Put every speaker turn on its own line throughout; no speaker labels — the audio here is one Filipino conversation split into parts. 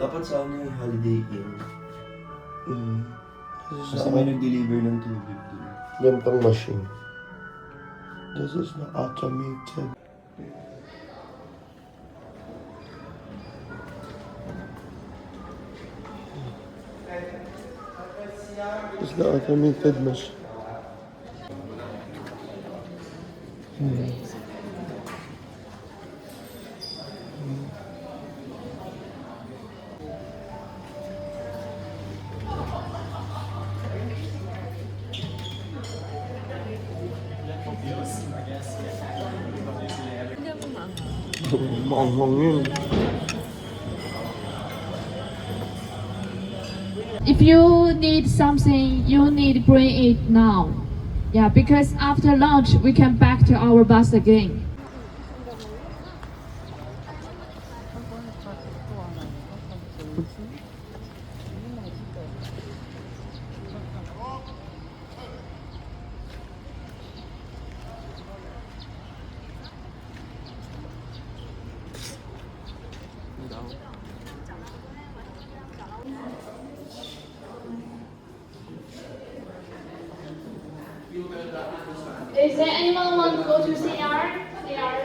Dapat sa ano yung Holiday Inn.
Mm.
Kasi may nag-deliver ng tubig dun.
Gantong machine. This is not automated. It's the automated machine. Maanghang yun.
If you need something, you need bring it now. Yeah, because after lunch we can back to our bus again. Is there anyone want to go to CR? CR?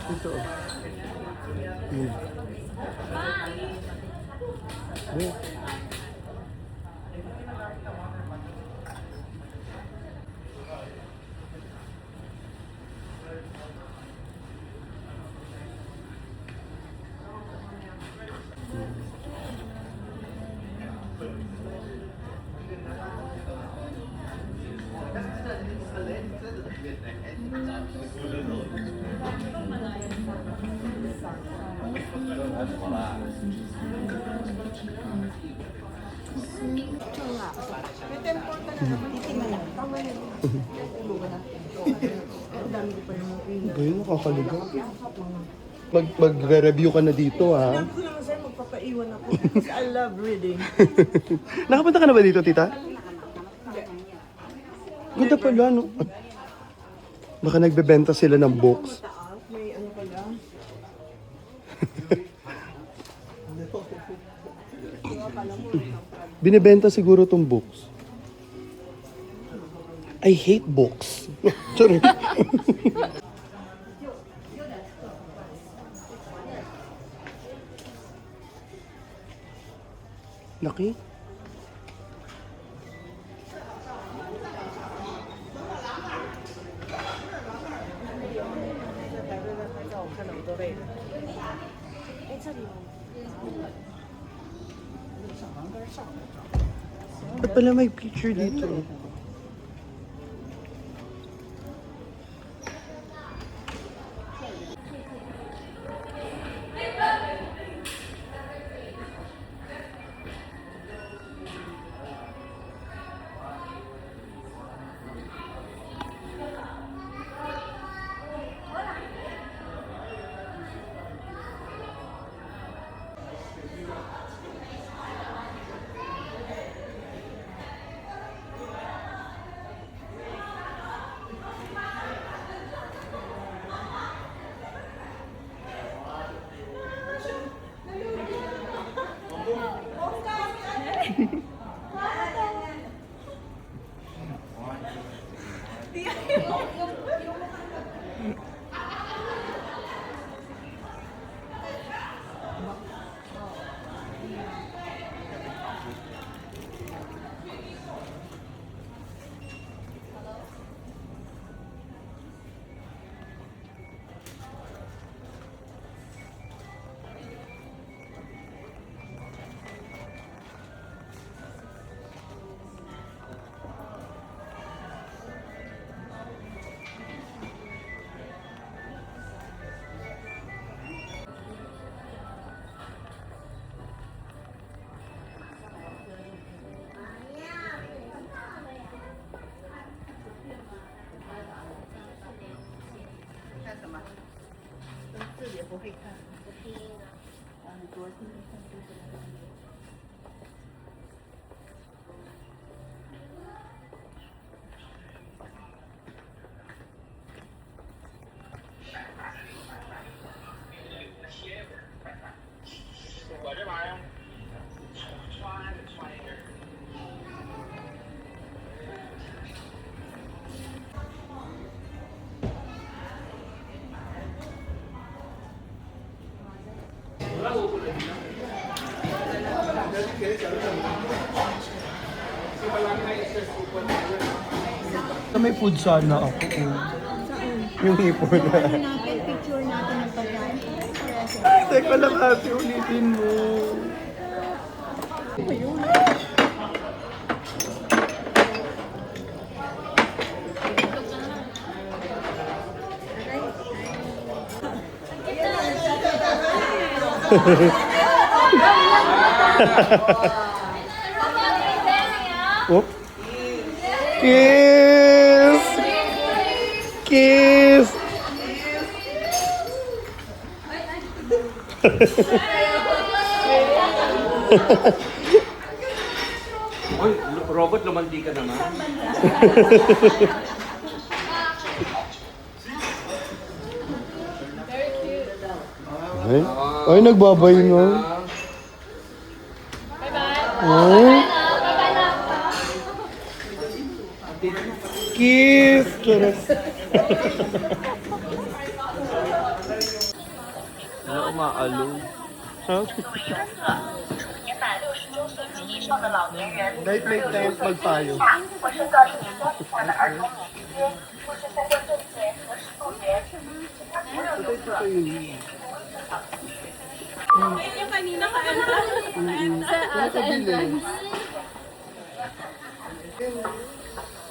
Ito. Ba yun, nakakaligaw. Magre-review ka na dito, ha?
Alam ko naman sa'yo, magpapaiwan ako. Kasi I love reading.
Nakapunta ka na ba dito, tita? Ganda pala, no? Baka nagbebenta sila ng books.
Taas, may ano pala.
Binibenta siguro tong books. I hate books. Sorry. Laki. Ba't pala may picture dito? May food sana ako. Yung hipon na.
natin, picture natin ng pagkain.
Teka lang ate, ulitin mo. Oh. Kiss! Kiss!
Oy, robot, lumanti ka naman.
Ay, ay nagbabay nga. Oh. Kiss! Kiss!
Ano umaalong?
Night tayo magpayo.
Yung kanina ka-enter.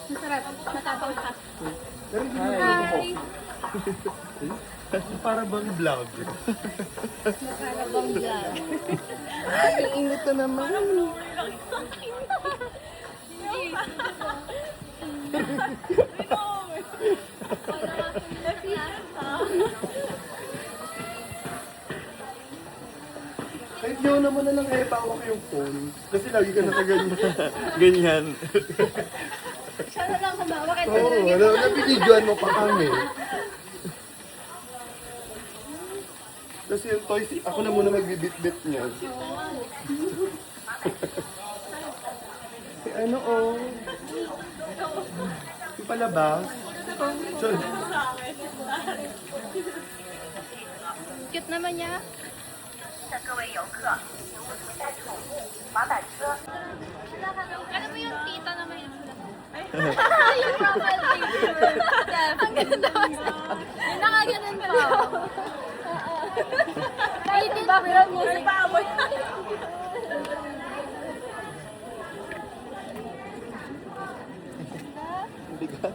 Masarap, matapang ka.
Para bang vlog?
Karabang vlog.
Ang init na naman. Kahit yun naman na lang hawak yung phone. Kasi lagi ka nakaganyan. Ganyan.
Siya na lang kumawa kahit
Oo, nabibidyoan mo pa kami. Kasi yung toys, ako na muna magbibit-bit niya. Si ano oh. Yung palabas. Chol.
cute naman niya. Ano mo yung tita na may yung profile picture. Ang ganda mo. Yung nakaganon pa. Kahit yung background music.
Bigat.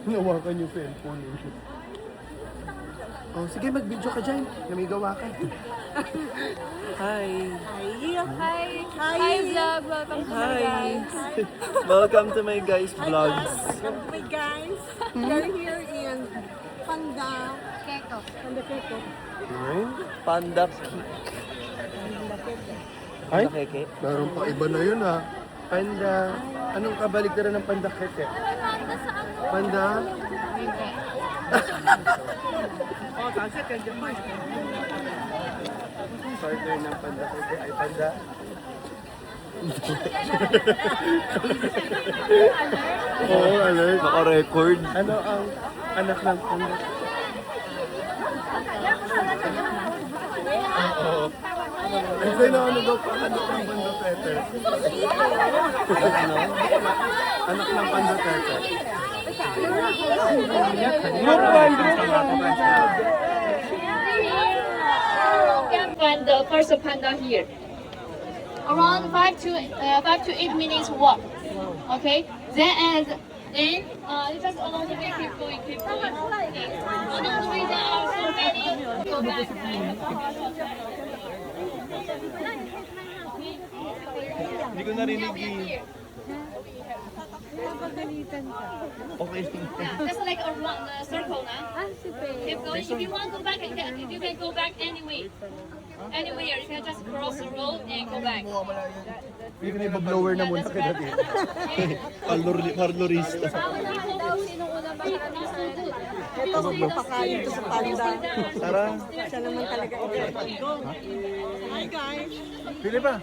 Nawakan yung cellphone. Oh, sige, mag-video ka dyan. Namigawa ka.
Hi!
Hi! Hi vlog! Welcome to my guys!
Welcome to my guys' vlogs.
Hey guys, we're here in Panda.
Keko.
Panda Keko.
Panda cake.
Ay,
Panda keke.
meron pa iba na yun ha. Panda. Anong kabaliktaran ng panda keke?
Panda sa ano?
Panda?
Oh, kasi kanya pa.
Partner ng panda keke ay panda. Oo, alert.
Naka-record.
Ano ang anak ng panda? Oo. Kasi na ano daw pa, anak ng panda tete.
Ano?
Anak ng panda tete.
Find the first panda here. Around 5 to 8 minutes walk. Okay. Then you just along the way keep going. Along the way there are so many. Go back.
Hindi ko narinig eh.
Okay.
Yeah, that's like a circle now. Keep going. If you want to go back, you can go back anyway. Anywhere, you can just cross the road and go back.
Hindi ka na ibablower na muna kita dito.
Parlorista. Tara.
Hi guys.
Pili pa.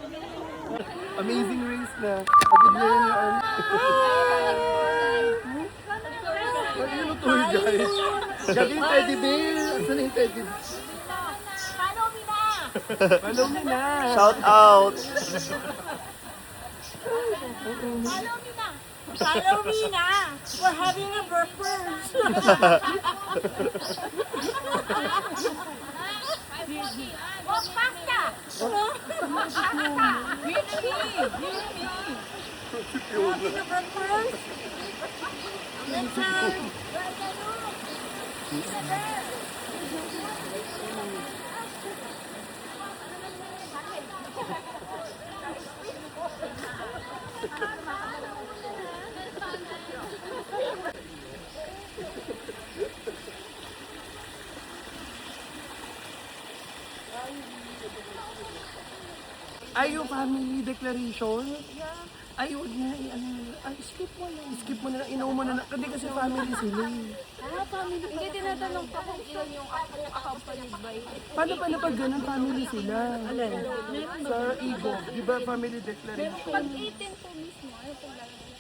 Amazing race na. Atid na yun yun. Ano to guys? Gabi yung teddy bear. Saan yung teddy bear? Follow me na.
Shout out.
Follow me na. We're having a breakfast. Walk faster. Having a breakfast.
Ay, yung family declaration? Ay, huwag na, ay, skip mo na. Skip mo na, inuwi mo na. Kasi kasi family sila eh.
Family. Hindi, tinatanong pa kung ilan yung accompanied by.
Paano pala pag ganun family sila? Alin? Sa Igo, di ba family declaration?
Pag 18 po mismo, ano pong lalagay?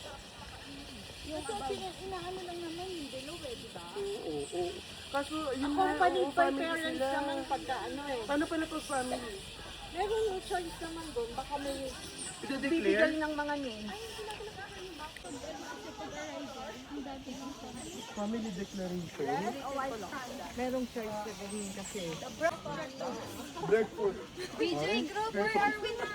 Kasi inaano lang naman, below eh, di ba?
Oo. Kaso, yun na,
Accompanied by
family
parents
sila.
naman pagka ano eh.
Paano pala pag family?
Meron yung choice naman doon. Baka may
Ito-declare?
bibigay ng mga names.
Family declaration?
Merong choice sabihin kasi.
Breakfast.
BJ Group, where are we now?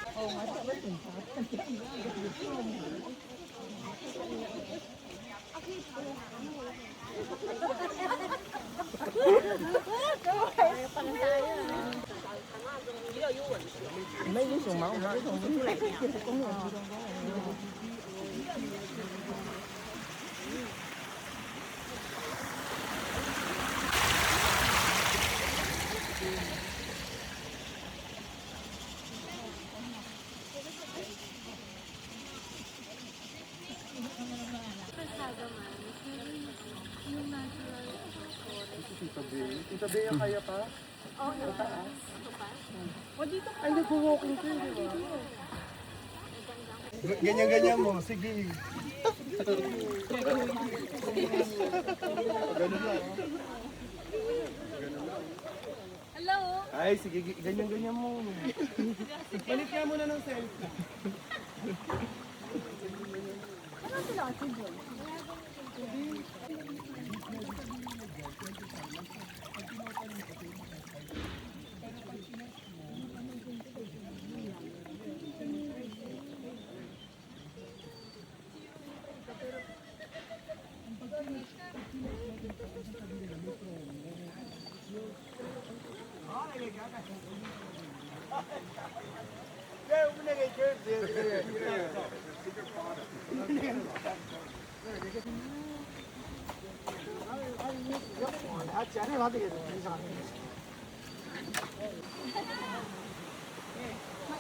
Tita Bea, kaya pa?
Oo,
Taas?
O dito
Ay, nag-walking ka, di ba? Ganyan-ganyan mo, sige. Ganun lang.
Hello?
Ay, sige, ganyan-ganyan mo. Balik ka muna ng selfie.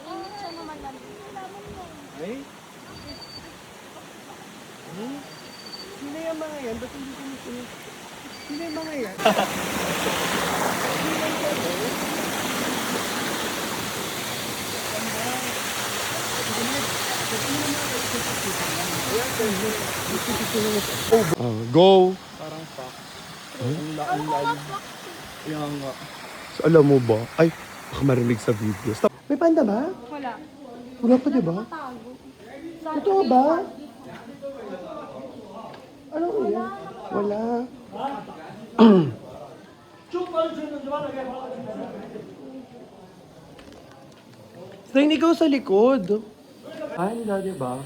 Mainit siya naman lang.
Ay? Sino yung mga yan? Ba't hindi ko nito? Sino yung mga yan? Go! Parang fuck. Ang lalim. Kaya nga. So, alam mo ba? Ay, baka marinig sa video. Stop. May panda ba?
Wala.
Wala pa, di ba? Totoo ba? Ano yan? Wala. Stain, ikaw sa likod. Ay, hindi, di ba?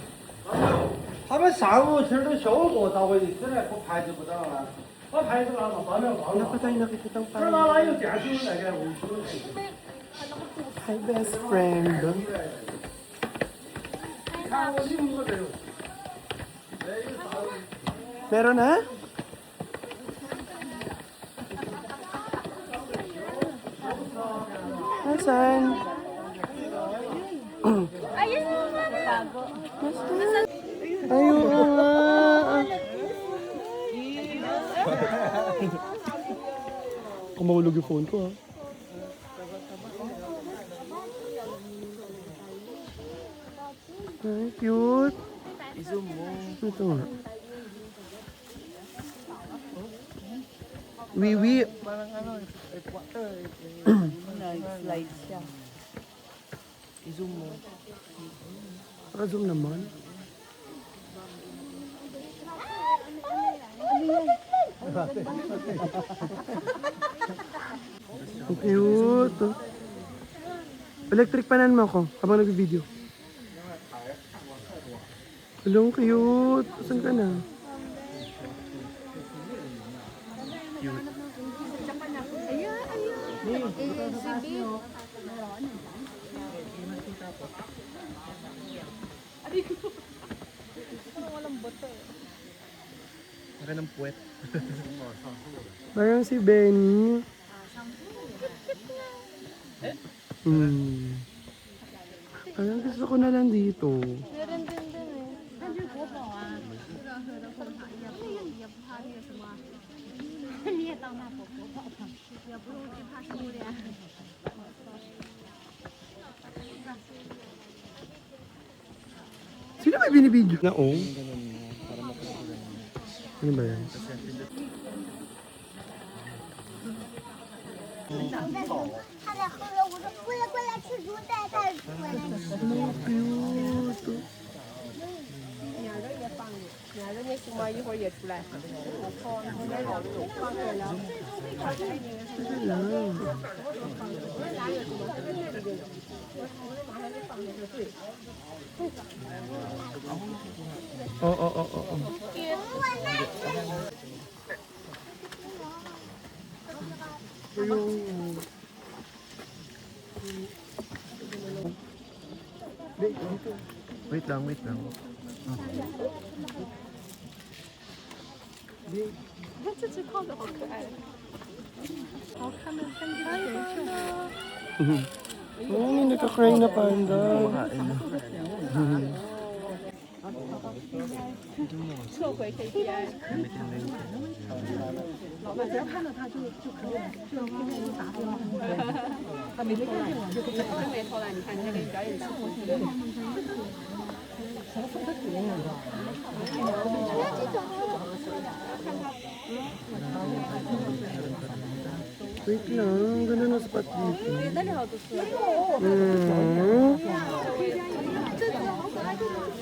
他们下午其实效果到位，现在不排就不到了。我排出来了，完了完
Wala
了
pa。tayo nakikitang
这哪
parang...
哪有电修那个维修的？
Hi, best friend.
看我领子没有？哎，有啥？
Meron na? Nasaan?
Ayun na nga.
Ayun nga. Kumahulog yung phone ko, ha? Ay, cute.
I-zoom mo.
Ito nga. Wiwi.
Parang ano, quarter. Nag-slide siya. I-zoom mo.
Naka-zoom naman. Ang cute. Electric panan mo ako habang nag-video. Hello, ang cute. Saan ka na?
Parang ng puwet.
Parang si Benny. Parang gusto ko na lang dito.
Meron din din eh.
Sino may binibidyo? Na oh. Ano ba yan? Cute. Lang. Oo. Ayun.
Wait lang.
Oh, may nagka-cry na panda. Wait lang, ganda na spot dito.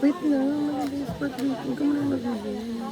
Wait lang, maganda yung spot dito. Huwag ka muna mag-video.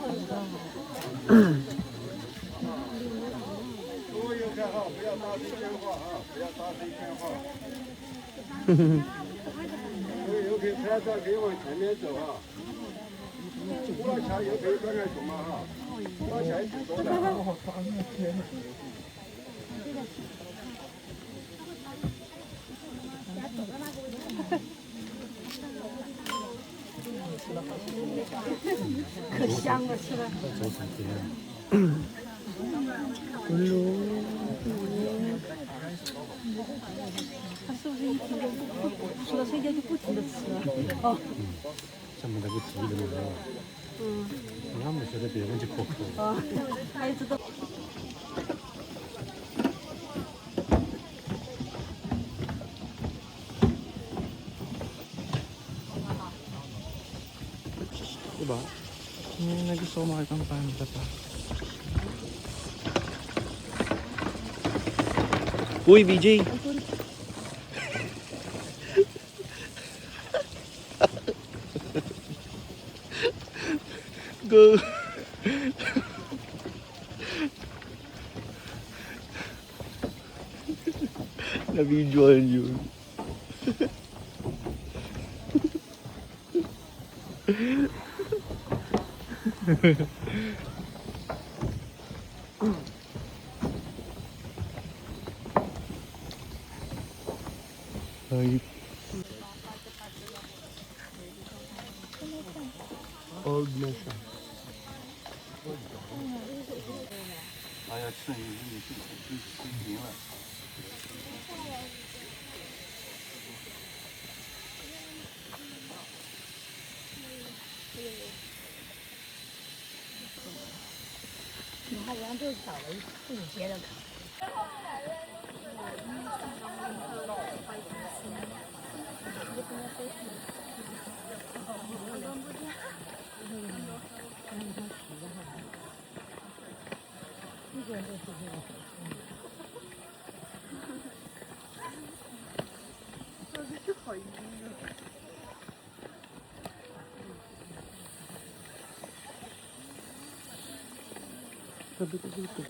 Diba? Gusto ko makita ang panda pa. Uy, BJ! Go! Na-videoan yun. Ay. Old na siya.
哎呀，吃你是赢了。
Sabi ko dito.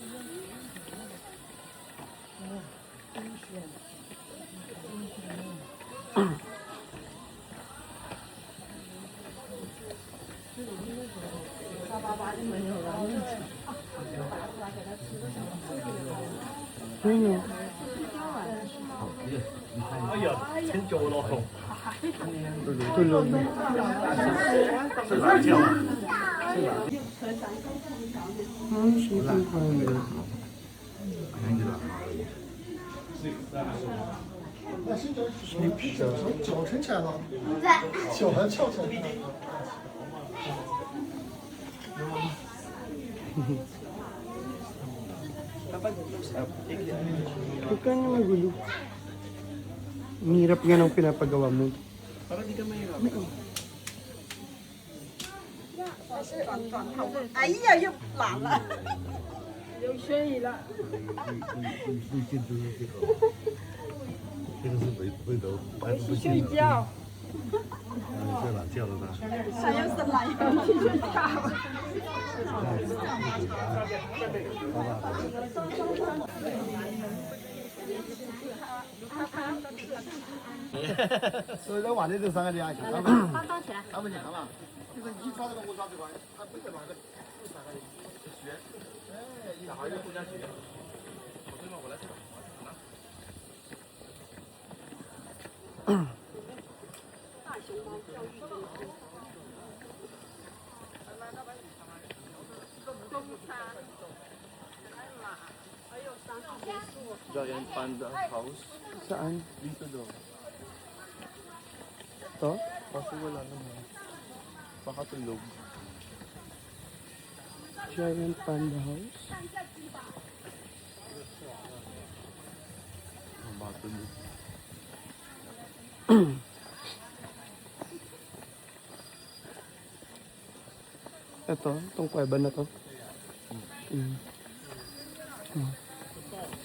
Ayun o. Tulog. Sleeping panda.
脚撑起来了，脚还翘起来了。
Huwag ka na magulo. Ang hirap nga ng pinapagawa mo.
哎呀，又懒了。又睡了。
这个是背头，还是不
睡觉。
睡懒觉了呢？
他要是懒，要去睡觉。
所以在玩的这三个地方，他们
放起来。
他们讲了，就是你抓这个我抓这个，他不是玩的，这三个人学，哎，一孩子互相学。
Giant Panda House.
Saan?
Dito daw.
To?
Kaso wala naman. Baka tulog.
Giant Panda House?
Baka tulog.
Ito, itong kuweba na to.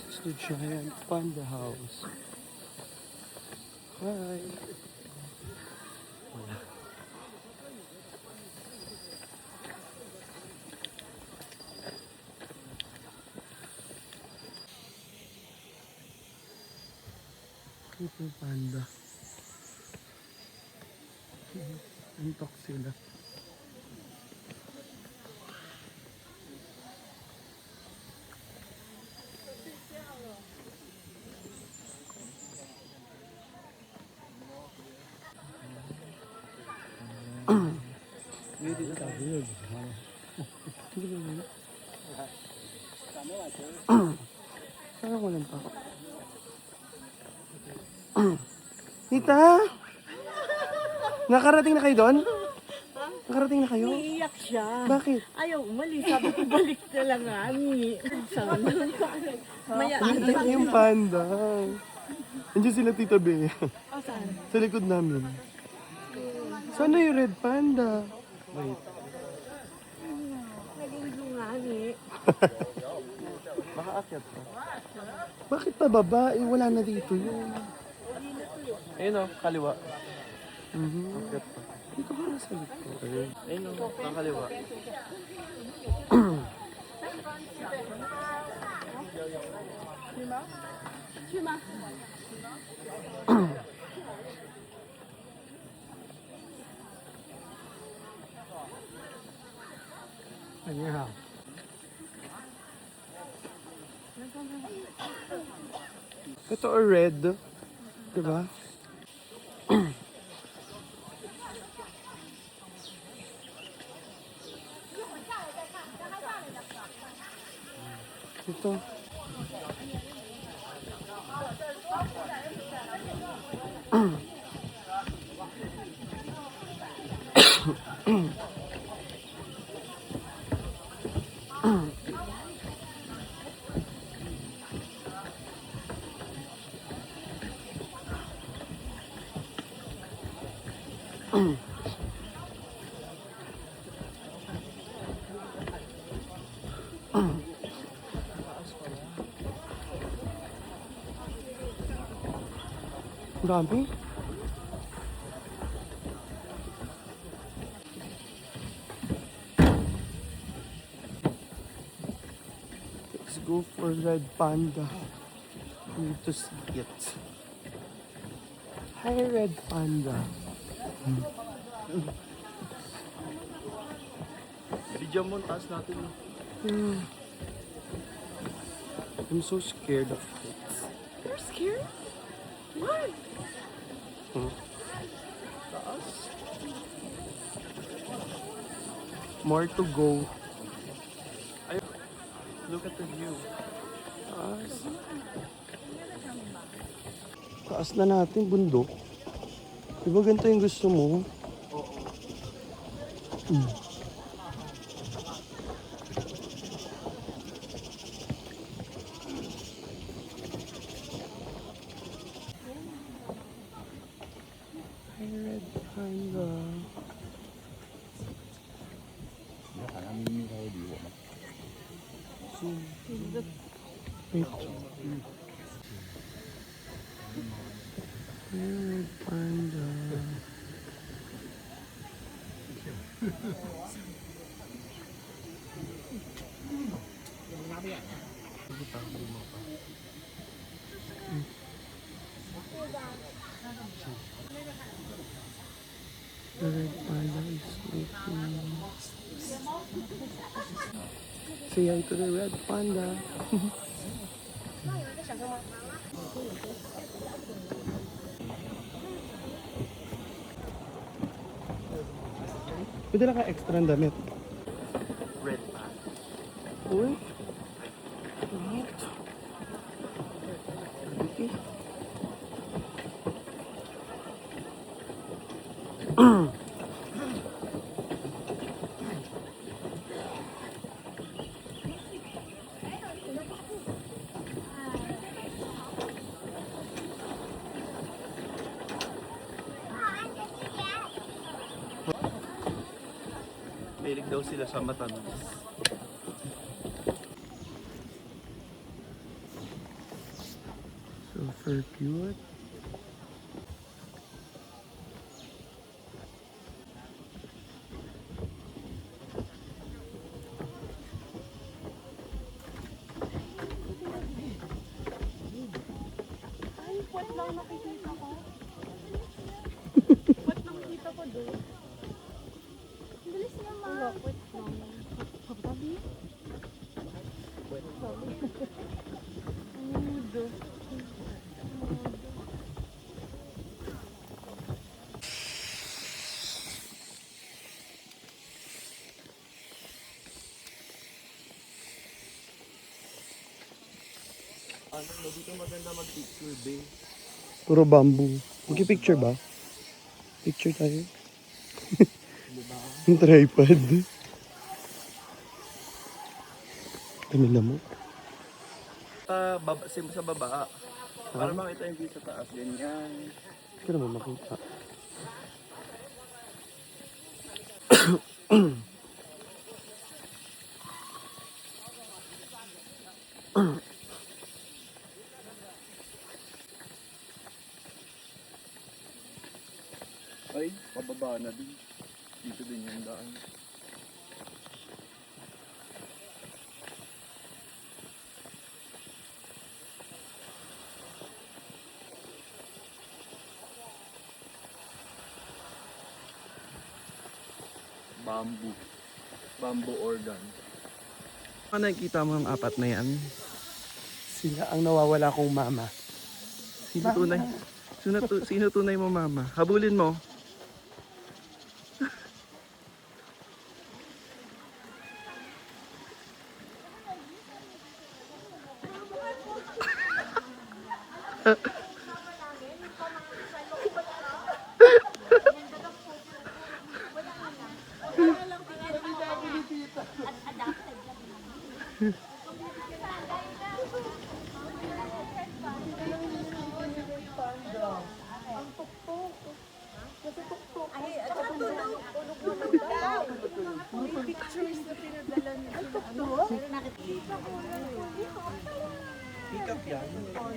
It's the Giant Panda House. Hi. Ito panda. Antok sila. Parang walang pa. Tita! Nakarating na kayo doon? Nakarating na kayo?
Iiyak siya.
Bakit?
Ayaw umalis. Sabi ko balik na lang nga. Sana. Maya.
Nakarating yung panda. Andiyan sila Tita Bea.
Saan?
Sa likod namin. Sana yung red panda? Wait.
Naging lungani.
Baka akyat pa. Bakit pa baba? Wala na dito yun.
Ayun o, kaliwa.
Akyat pa. Dito ka na sa likod.
Ayun o, kaliwa.
Anyhow. Ito o red. Diba? Dami. Let's go for Red Panda. Need to see it. Hi, Red Panda.
Video mo, taas natin.
I'm so scared of heights.
You're scared? Why?
More to go.
Look at the view.
Taas. Taas na natin, bundok. Diba ganito yung gusto mo? Hi, Red Panda. Zoom. Wait. Hi, Red Panda. The Red Panda is looking. Say hi to the Red Panda. Pwede na ka extra ng damit.
Red pan.
Uy. What? Okay.
Mahilig daw sila sa matamis.
Super cute.
Ay, what lang nakikita ko? What lang nakita ko doon?
Bilis naman.
Wala, wait lang. Pagkabi? Mood.
Ano, dito maganda mag-picture, be.
Puro bamboo. Mag-picture ba? Picture tayo. Yung tripod. Dami na mo.
Sa baba. Para makita yung view sa taas. Ganyan.
Hindi ka naman makita.
Ay, pababa na din. Dito din yung daan. Bamboo. Bamboo organ. Ano nakikita mo ang apat na yan?
Sila ang nawawala kong mama.
Sino tunay? Sino tunay mo, mama? Habulin mo.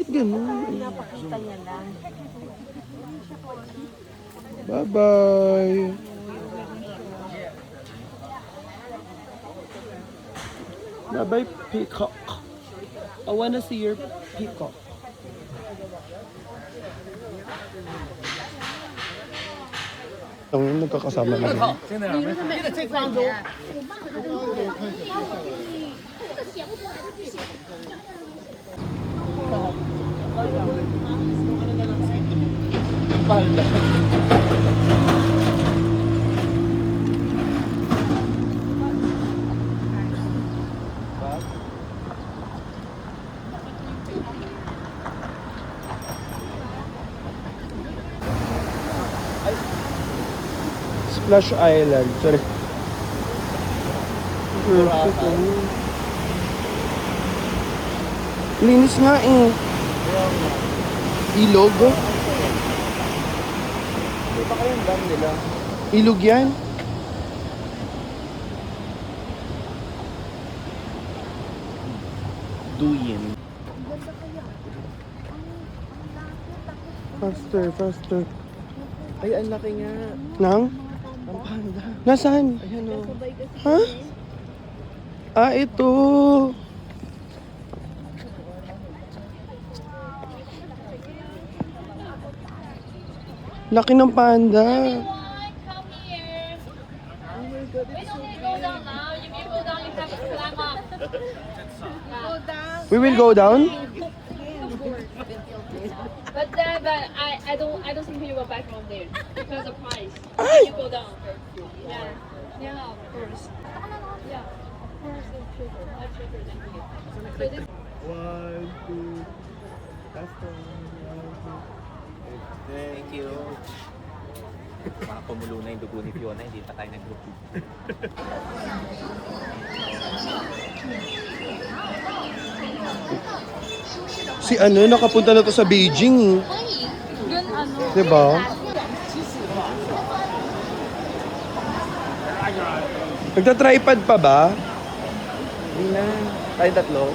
Ganun.
Napakita niya lang.
Bye-bye. Bye-bye, peacock. I wanna see your peacock. Ang nagkakasama na rin. Splash Island. Sorry. Linis nga eh. Ilog.
Di ba kayong dam nila?
Ilog yan.
Duyin.
Faster, faster.
Ay, ang laki nga.
Nang?
Ang panda.
Nasaan?
Ayan o.
Ha? Ah, ito. Laki ng panda.
Everyone, come here. We don't need to go down now. If you go down, you have to climb up. Go down.
We will go down?
But I don't think we will back from there because of price. You go down. Yeah. Yeah, of course. Yeah, of course it's cheaper. Much cheaper than here. So this
1, 2. Faster.
Thank you. Mga pumulo na yung dugo ni Fiona, hindi pa tayo nag-group.
Si ano, nakapunta na to sa Beijing eh.
Yun ano.
Diba? Nagta-tripod pa ba?
Hindi na. Tayo tatlo.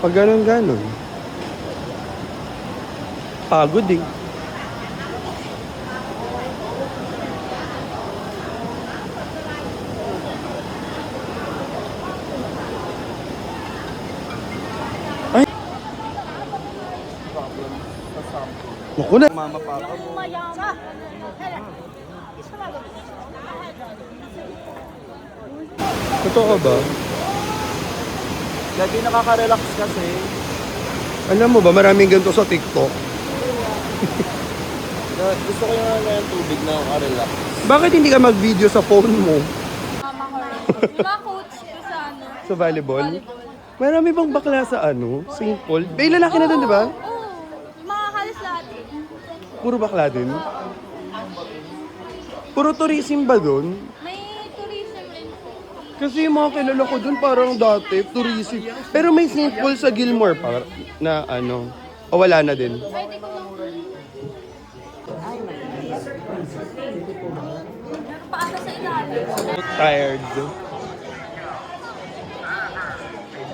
Pag ganon-ganon. Pagod eh. Ay! Naku na!
Mama, papa mo.
Totoo ba?
Lagi nakaka-relax kasi.
Alam mo ba, maraming ganito sa TikTok.
Gusto ko yung ng tubig na nakaka-relax.
Bakit hindi ka mag-video sa phone mo?
Mama ko rin. Yung mga coach ko sa ano.
Sa volleyball? Marami bang bakla sa ano? St. Paul? May lalaki na doon, di ba?
Oo. Mga halos lahat.
Puro bakla din? Puro tourism ba doon?
May tourism rin po.
Kasi yung mga kilala ko doon parang dati, tourism. Pero may St. Paul sa Gilmore pa na ano, o wala na din.
Ay, di ko lang. Meron pa ata sa ilalim.
Tired.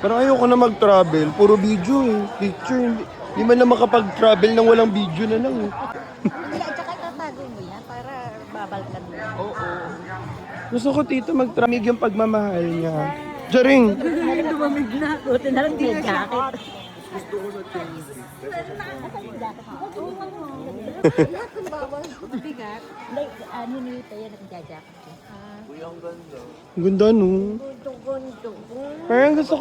Pero ayoko na mag-travel, puro video eh, picture. Hindi man na makapag-travel nang walang video na lang eh.
Hindi, at saka tatago mo yan para babalkan mo. Oo.
Gusto ko tito mag-tramig yung pagmamahal niya. Jaring!
Lumamig na. Buti na lang din jacket. Lahat ng bawal. Bigat. Like, ano nito yan, nagjajacket.
Uy, ang ganda.
Ganda no?
Tugon.
Parang gusto ko